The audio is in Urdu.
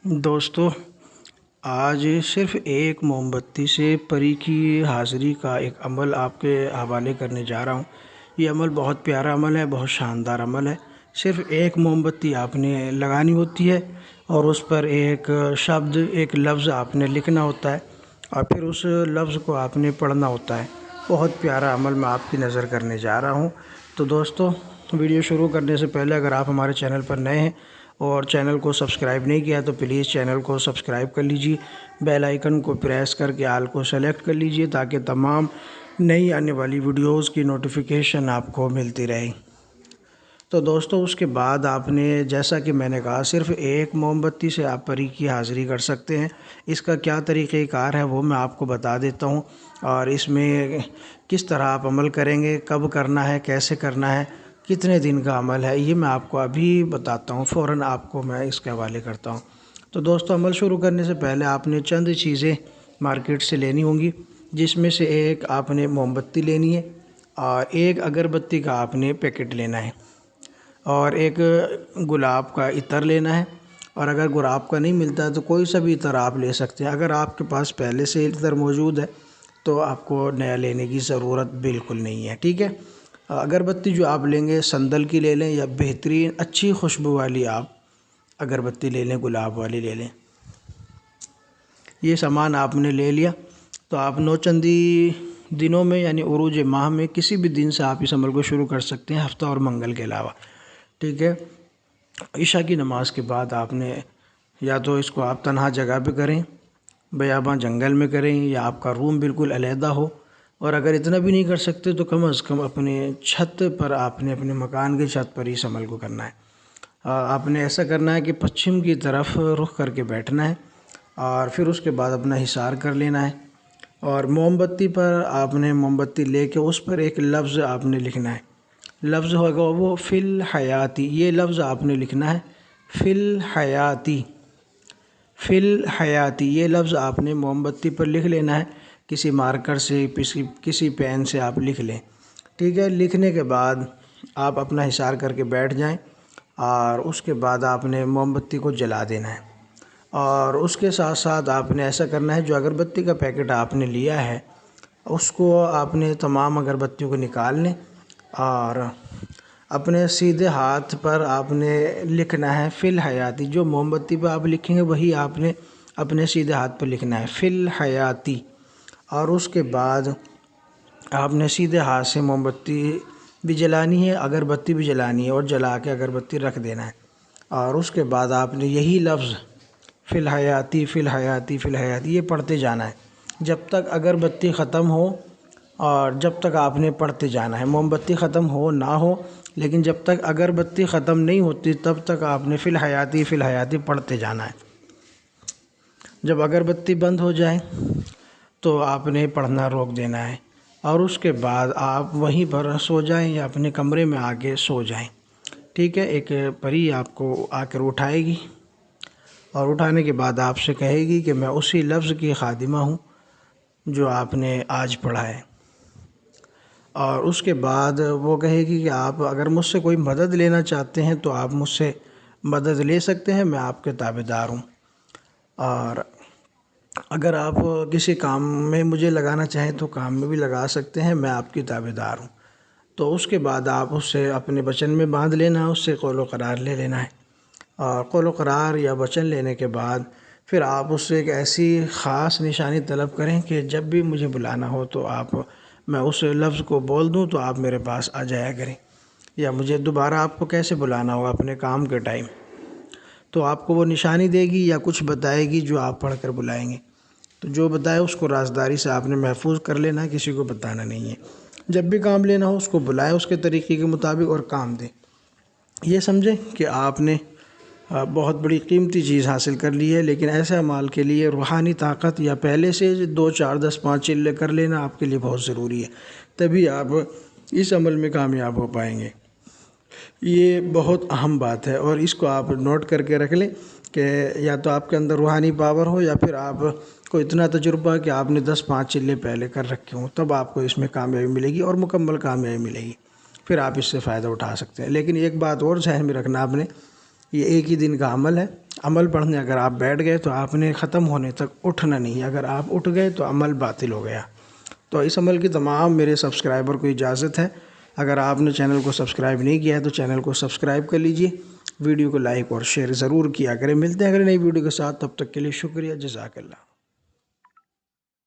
دوستو، آج صرف ایک موم بتی سے پری کی حاضری کا ایک عمل آپ کے حوالے کرنے جا رہا ہوں۔ یہ عمل بہت پیارا عمل ہے، بہت شاندار عمل ہے۔ صرف ایک موم بتی آپ نے لگانی ہوتی ہے اور اس پر ایک شبد، ایک لفظ آپ نے لکھنا ہوتا ہے اور پھر اس لفظ کو آپ نے پڑھنا ہوتا ہے۔ بہت پیارا عمل میں آپ کی نظر کرنے جا رہا ہوں۔ تو دوستو، ویڈیو شروع کرنے سے پہلے اگر آپ ہمارے چینل پر نئے ہیں اور چینل کو سبسکرائب نہیں کیا تو پلیز چینل کو سبسکرائب کر لیجئے، بیل آئیکن کو پریس کر کے آل کو سلیکٹ کر لیجئے تاکہ تمام نئی آنے والی ویڈیوز کی نوٹیفیکیشن آپ کو ملتی رہے۔ تو دوستو، اس کے بعد آپ نے، جیسا کہ میں نے کہا، صرف ایک موم بتی سے آپ پری کی حاضری کر سکتے ہیں۔ اس کا کیا طریقہ کار ہے وہ میں آپ کو بتا دیتا ہوں، اور اس میں کس طرح آپ عمل کریں گے، کب کرنا ہے، کیسے کرنا ہے، کتنے دن کا عمل ہے، یہ میں آپ کو ابھی بتاتا ہوں۔ فوراً آپ کو میں اس کے حوالے کرتا ہوں۔ تو دوستو، عمل شروع کرنے سے پہلے آپ نے چند چیزیں مارکیٹ سے لینی ہوں گی، جس میں سے ایک آپ نے موم بتی لینی ہے اور ایک اگربتی کا آپ نے پیکٹ لینا ہے اور ایک گلاب کا عطر لینا ہے، اور اگر گلاب کا نہیں ملتا ہے تو کوئی سا بھی عطر آپ لے سکتے ہیں۔ اگر آپ کے پاس پہلے سے عطر موجود ہے تو آپ کو نیا لینے کی ضرورت بالکل نہیں ہے، ٹھیک ہے۔ اگربتی جو آپ لیں گے سندل کی لے لیں یا بہترین اچھی خوشبو والی آپ اگربتی لے لیں، گلاب والی لے لیں۔ یہ سامان آپ نے لے لیا تو آپ نوچندی دنوں میں یعنی عروج ماہ میں کسی بھی دن سے آپ اس عمل کو شروع کر سکتے ہیں، ہفتہ اور منگل کے علاوہ، ٹھیک ہے۔ عشاء کی نماز کے بعد آپ نے یا تو اس کو آپ تنہا جگہ پہ کریں، بیاباں جنگل میں کریں، یا آپ کا روم بالکل علیحدہ ہو، اور اگر اتنا بھی نہیں کر سکتے تو کم از کم اپنے چھت پر، آپ نے اپنے مکان کی چھت پر اس عمل کو کرنا ہے۔ آپ نے ایسا کرنا ہے کہ پچھم کی طرف رخ کر کے بیٹھنا ہے اور پھر اس کے بعد اپنا حصار کر لینا ہے، اور موم بتی پر آپ نے موم بتی لے کے اس پر ایک لفظ آپ نے لکھنا ہے۔ لفظ ہوگا وہ فی الحیاتی، یہ لفظ آپ نے لکھنا ہے، فی الحیاتی، فی الحیاتی، یہ لفظ آپ نے موم بتی پر لکھ لینا ہے۔ کسی مارکر سے، کسی پین سے آپ لکھ لیں، ٹھیک ہے۔ لکھنے کے بعد آپ اپنا حصار کر کے بیٹھ جائیں اور اس کے بعد آپ نے موم بتی کو جلا دینا ہے، اور اس کے ساتھ ساتھ آپ نے ایسا کرنا ہے، جو اگربتی کا پیکٹ آپ نے لیا ہے اس کو آپ نے تمام اگربتیوں کو نکال لیں اور اپنے سیدھے ہاتھ پر آپ نے لکھنا ہے فی الحیاتی۔ جو موم بتی پہ آپ لکھیں گے وہی آپ نے اپنے سیدھے ہاتھ پر لکھنا ہے، فی الحیاتی، اور اس کے بعد آپ نے سیدھے ہاتھ سے موم بتی بھی جلانی ہے، اگربتی بھی جلانی ہے، اور جلا کے اگربتی رکھ دینا ہے، اور اس کے بعد آپ نے یہی لفظ فی الحیاتی، فی الحیاتی، فی الحیاتی، یہ پڑھتے جانا ہے جب تک اگربتی ختم ہو، اور جب تک آپ نے پڑھتے جانا ہے۔ موم بتی ختم ہو نہ ہو، لیکن جب تک اگربتی ختم نہیں ہوتی تب تک آپ نے فی الحیاتی، فی الحیاتی پڑھتے جانا ہے۔ جب اگربتی بند ہو جائے تو آپ نے پڑھنا روک دینا ہے، اور اس کے بعد آپ وہیں پر سو جائیں یا اپنے کمرے میں آ کے سو جائیں، ٹھیک ہے۔ ایک پری آپ کو آ کر اٹھائے گی، اور اٹھانے کے بعد آپ سے کہے گی کہ میں اسی لفظ کی خادمہ ہوں جو آپ نے آج پڑھا ہے، اور اس کے بعد وہ کہے گی کہ آپ اگر مجھ سے کوئی مدد لینا چاہتے ہیں تو آپ مجھ سے مدد لے سکتے ہیں، میں آپ کے تابع دار ہوں، اور اگر آپ کسی کام میں مجھے لگانا چاہیں تو کام میں بھی لگا سکتے ہیں، میں آپ کی تابع دار ہوں۔ تو اس کے بعد آپ اس سے اپنے وچن میں باندھ لینا ہے، اس سے قول و قرار لے لینا ہے، اور قول و قرار یا وچن لینے کے بعد پھر آپ اس سے ایک ایسی خاص نشانی طلب کریں کہ جب بھی مجھے بلانا ہو تو میں اس لفظ کو بول دوں تو آپ میرے پاس آ جایا کریں، یا مجھے دوبارہ آپ کو کیسے بلانا ہو اپنے کام کے ٹائم، تو آپ کو وہ نشانی دے گی یا کچھ بتائے گی جو آپ پڑھ کر بلائیں گے۔ تو جو بتائے اس کو رازداری سے آپ نے محفوظ کر لینا ہے، کسی کو بتانا نہیں ہے۔ جب بھی کام لینا ہو اس کو بلائیں اس کے طریقے کے مطابق اور کام دیں۔ یہ سمجھیں کہ آپ نے بہت بڑی قیمتی چیز حاصل کر لی ہے، لیکن ایسے اعمال کے لیے روحانی طاقت یا پہلے سے 2 4 10 5 چلے کر لینا آپ کے لیے بہت ضروری ہے، تبھی آپ اس عمل میں کامیاب ہو پائیں گے۔ یہ بہت اہم بات ہے، اور اس کو آپ نوٹ کر کے رکھ لیں کہ یا تو آپ کے اندر روحانی پاور ہو یا پھر آپ کو اتنا تجربہ کہ آپ نے 10 5 چلے پہلے کر رکھے ہوں، تب آپ کو اس میں کامیابی ملے گی اور مکمل کامیابی ملے گی، پھر آپ اس سے فائدہ اٹھا سکتے ہیں۔ لیکن ایک بات اور ذہن میں رکھنا آپ نے یہ ایک ہی دن کا عمل ہے۔ عمل پڑھنے اگر آپ بیٹھ گئے تو آپ نے ختم ہونے تک اٹھنا نہیں، اگر آپ اٹھ گئے تو عمل باطل ہو گیا۔ تو اس عمل کی تمام میرے سبسکرائبر کو اجازت ہے، اگر آپ نے چینل کو سبسکرائب نہیں کیا ہے تو چینل کو سبسکرائب کر لیجئے، ویڈیو کو لائک اور شیئر ضرور کیا کریں۔ ملتے ہیں اگلے نئی ویڈیو کے ساتھ، تب تک کے لیے شکریہ، جزاک اللہ۔